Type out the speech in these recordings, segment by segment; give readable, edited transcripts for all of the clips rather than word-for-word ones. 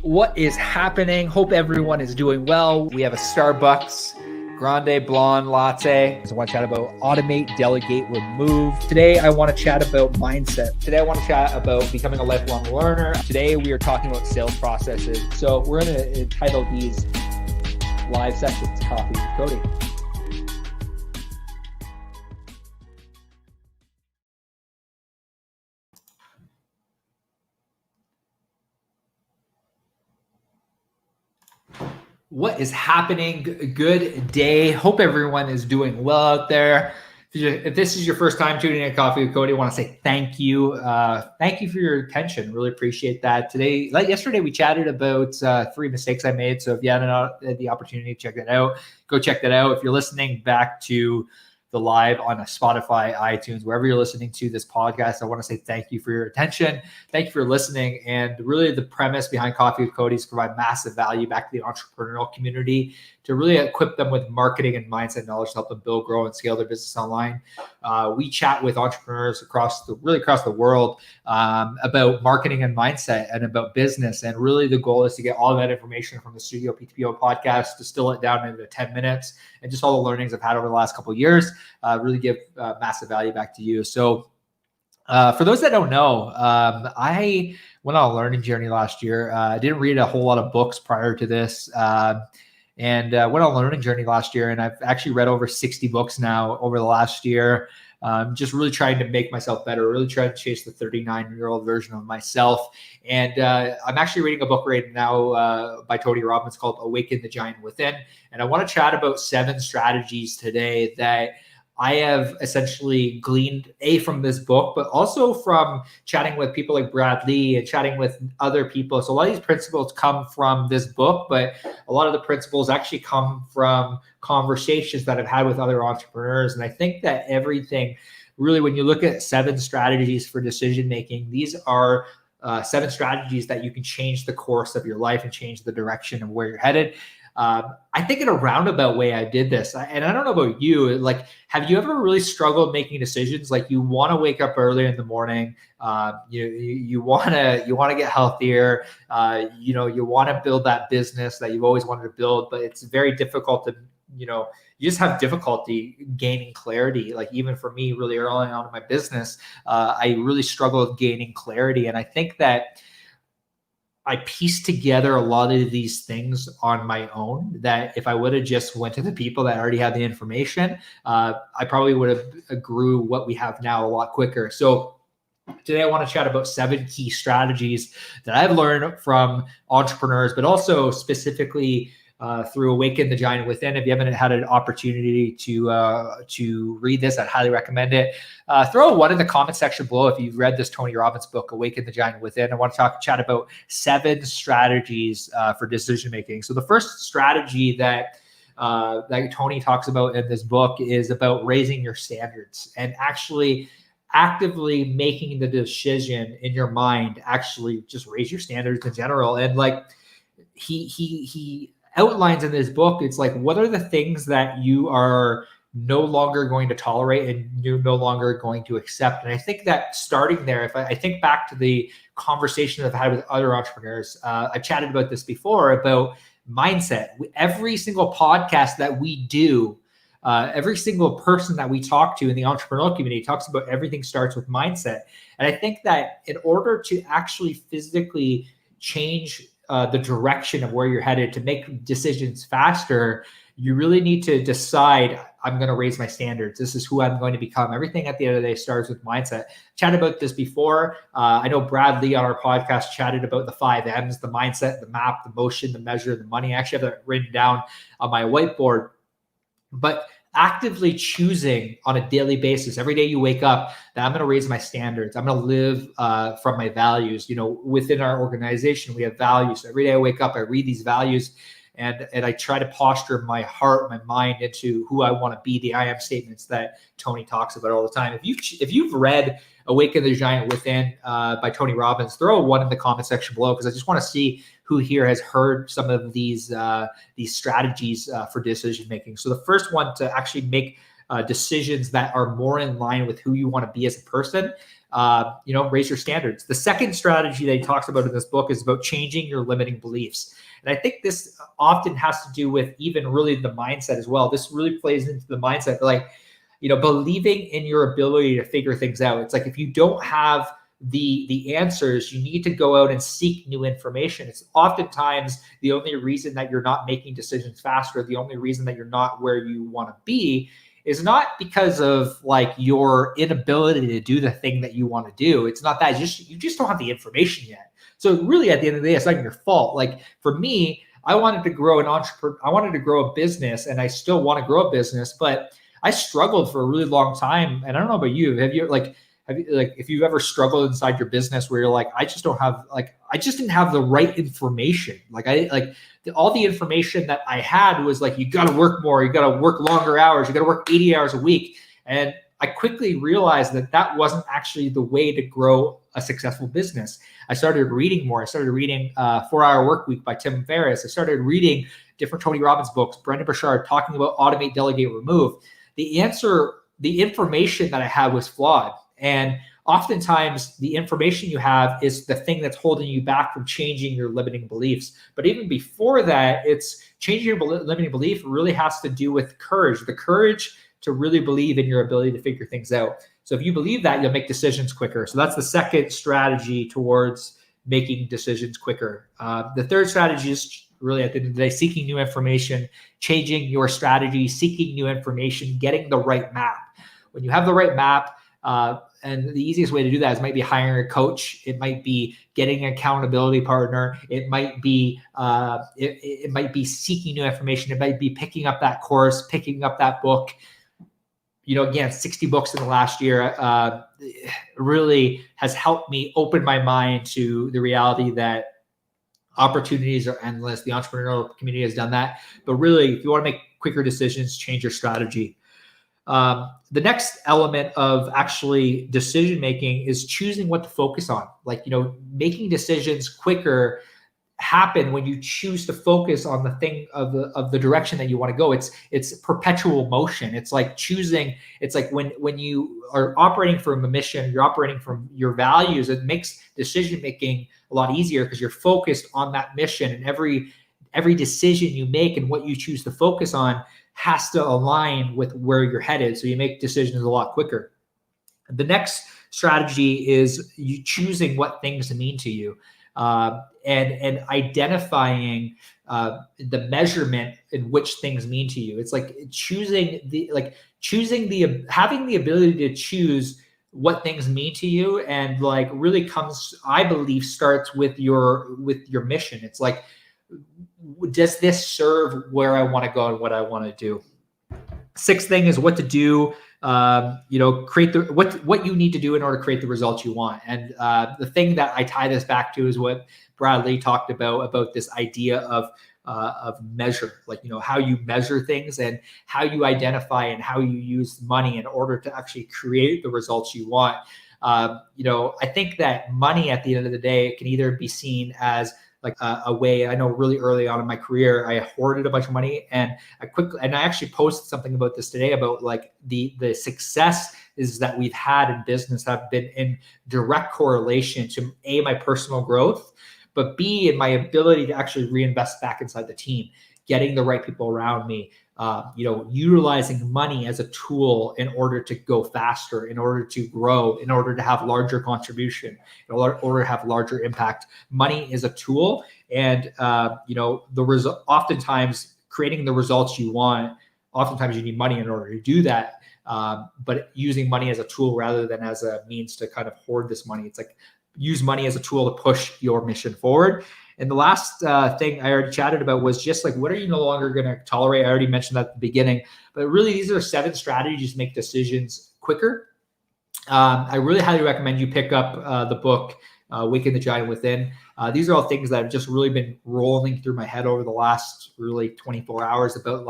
What is happening? Hope everyone is doing well. We have a Starbucks Grande Blonde Latte. I want to chat about automate, delegate, remove. Today, I want to chat about mindset. Today, I want to chat about becoming a lifelong learner. Today, we are talking about sales processes. So we're going to entitle these live sessions, Coffee with Cody. What is happening? Good day. Hope everyone is doing well out there. If this is your first time tuning in Coffee with Cody, I want to say thank you. Thank you for your attention. Really appreciate that. Today, like yesterday, we chatted about 3 mistakes I made. So if you hadn't the opportunity to check that out, go check that out. If you're listening back to the live on a Spotify, iTunes, wherever you're listening to this podcast, I want to say thank you for your attention. Thank you for listening. And really the premise behind Coffee with Cody is to provide massive value back to the entrepreneurial community to really equip them with marketing and mindset knowledge to help them build, grow, and scale their business online. We chat with entrepreneurs across the world about marketing and mindset and about business. And really the goal is to get all of that information from the Studio PTPO podcast, distill it down into 10 minutes, and just all the learnings I've had over the last couple of years, really give massive value back to you. So for those that don't know, I went on a learning journey last year. I didn't read a whole lot of books prior to this. And went on a learning journey last year, and I've actually read over 60 books now over the last year. Just really trying to make myself better, really trying to chase the 39-year-old version of myself. And I'm actually reading a book right now by Cody Robbins called Awaken the Giant Within. And I want to chat about 7 strategies today that I have essentially gleaned from this book, but also from chatting with people like Brad Lee and chatting with other people. So a lot of these principles come from this book, but a lot of the principles actually come from conversations that I've had with other entrepreneurs. And I think that everything really, when you look at 7 strategies for decision-making, these are 7 strategies that you can change the course of your life and change the direction of where you're headed. I think in a roundabout way, I did this. And I don't know about you, like, have you ever really struggled making decisions? Like you want to wake up early in the morning, you want to get healthier, you want to build that business that you've always wanted to build, but it's very difficult to, you just have difficulty gaining clarity. Like even for me, really early on in my business, I really struggled with gaining clarity. And I think that I pieced together a lot of these things on my own that if I would have just went to the people that already had the information, I probably would have grew what we have now a lot quicker. So today I want to chat about 7 key strategies that I've learned from entrepreneurs, but also specifically through Awaken the Giant Within. If you haven't had an opportunity to read this, I'd highly recommend it. Throw a 1 in the comment section below if you've read this Tony Robbins book, Awaken the Giant Within. I want to chat about 7 strategies for decision making. So the first strategy that Tony talks about in this book is about raising your standards and actually actively making the decision in your mind. Actually, just raise your standards in general. And like he outlines in this book, it's like, what are the things that you are no longer going to tolerate and you're no longer going to accept? And I think that starting there, if I think back to the conversations I've had with other entrepreneurs, I've chatted about this before, about mindset. Every single podcast that we do, every single person that we talk to in the entrepreneurial community talks about everything starts with mindset. And I think that in order to actually physically change the direction of where you're headed, to make decisions faster, you really need to decide, I'm going to raise my standards. This is who I'm going to become. Everything at the end of the day starts with mindset. Chatted about this before. I know Brad Lee on our podcast chatted about the 5 M's, the mindset, the map, the motion, the measure, the money. I actually have that written down on my whiteboard. But actively choosing on a daily basis, every day you wake up, that I'm going to raise my standards. I'm going to live from my values. Within our organization, we have values. So every day I wake up, I read these values, and I try to posture my heart, my mind into who I want to be, the I am statements that Tony talks about all the time. If you've read Awaken the Giant Within by Tony Robbins, throw a 1 in the comment section below, because I just want to see who here has heard some of these strategies for decision making. So the first one, to actually make decisions that are more in line with who you want to be as a person, raise your standards. The second strategy that he talks about in this book is about changing your limiting beliefs. And I think this often has to do with even really the mindset as well. This really plays into the mindset, like, believing in your ability to figure things out. It's like, if you don't have the answers, you need to go out and seek new information. It's oftentimes the only reason that you're not making decisions faster, the only reason that you're not where you want to be, is not because of like your inability to do the thing that you want to do. It's not that, you just don't have the information yet. So really, at the end of the day, it's not your fault. Like for me, I wanted to grow I wanted to grow a business, and I still want to grow a business, but I struggled for a really long time. And I don't know about you. If you've ever struggled inside your business where you're like, I just didn't have the right information. All the information that I had was like, you got to work more, you got to work longer hours, you got to work 80 hours a week. And I quickly realized that wasn't actually the way to grow a successful business. I started reading more. I started reading 4-Hour Workweek by Tim Ferriss. I started reading different Tony Robbins books, Brendon Burchard talking about automate, delegate, remove. The information that I had was flawed. And oftentimes the information you have is the thing that's holding you back from changing your limiting beliefs. But even before that, it's changing your limiting belief really has to do with courage, the courage to really believe in your ability to figure things out. So if you believe that, you'll make decisions quicker. So that's the second strategy towards making decisions quicker. The third strategy is really, at the end of the day, seeking new information, changing your strategy, seeking new information, getting the right map. When you have the right map, and the easiest way to do that is might be hiring a coach. It might be getting an accountability partner. It might be it might be seeking new information. It might be picking up that course, picking up that book. Again, 60 books in the last year really has helped me open my mind to the reality that opportunities are endless. The entrepreneurial community has done that. But really, if you want to make quicker decisions, change your strategy. The next element of actually decision making is choosing what to focus on. Making decisions quicker happen when you choose to focus on the thing of the direction that you want to go. It's perpetual motion. It's like choosing. It's like when you are operating from a mission, you're operating from your values. It makes decision making a lot easier because you're focused on that mission, and every decision you make and what you choose to focus on has to align with where you're headed. So you make decisions a lot quicker. The next strategy is you choosing what things mean to you, and identifying the measurement in which things mean to you. It's like having the ability to choose what things mean to you, and really comes, I believe, starts with your mission. It's like, does this serve where I want to go and what I want to do? Sixth thing is what to do. Create what you need to do in order to create the results you want. And the thing that I tie this back to is what Bradley talked about this idea of measure, how you measure things and how you identify and how you use money in order to actually create the results you want. I think that money at the end of the day can either be seen as a way. I know really early on in my career, I hoarded a bunch of money, and I actually posted something about this today about the success is that we've had in business have been in direct correlation to A, my personal growth, but B, in my ability to actually reinvest back inside the team, getting the right people around me, utilizing money as a tool in order to go faster, in order to grow, in order to have larger contribution, in order to have larger impact. Money is a tool, and oftentimes creating the results you want, oftentimes you need money in order to do that. But using money as a tool rather than as a means to kind of hoard this money. It's like, use money as a tool to push your mission forward. And the last thing I already chatted about was just what are you no longer going to tolerate? I already mentioned that at the beginning, but really these are 7 strategies to make decisions quicker. I really highly recommend you pick up the book, Waking the Giant Within. These are all things that have just really been rolling through my head over the last really 24 hours about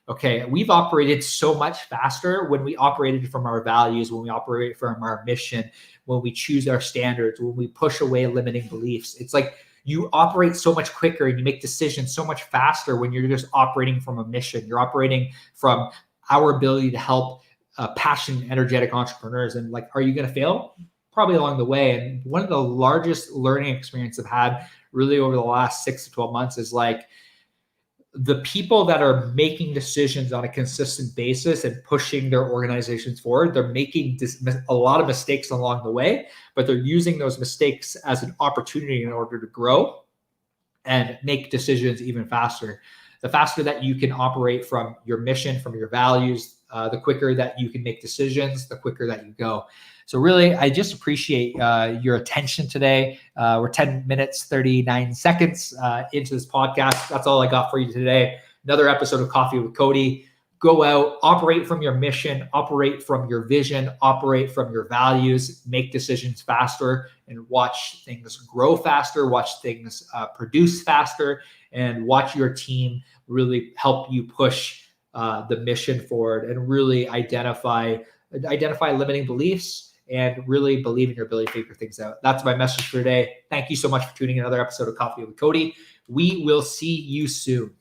okay, we've operated so much faster when we operated from our values, when we operate from our mission, when we choose our standards, when we push away limiting beliefs. It's like you operate so much quicker and you make decisions so much faster when you're just operating from a mission. You're operating from our ability to help passionate, energetic entrepreneurs. And are you going to fail? probably along the way. And one of the largest learning experiences I've had really over the last 6 to 12 months is like the people that are making decisions on a consistent basis and pushing their organizations forward, they're making a lot of mistakes along the way, but they're using those mistakes as an opportunity in order to grow and make decisions even faster. The faster that you can operate from your mission, from your values, the quicker that you can make decisions, the quicker that you go. So really, I just appreciate your attention today. We're 10 minutes, 39 seconds into this podcast. That's all I got for you today. Another episode of Coffee with Cody. Go out, operate from your mission, operate from your vision, operate from your values, make decisions faster, and watch things grow faster, watch things produce faster, and watch your team really help you push the mission forward and really identify limiting beliefs and really believe in your ability to figure things out. That's my message for today. Thank you so much for tuning in another episode of Coffee with Cody. We will see you soon.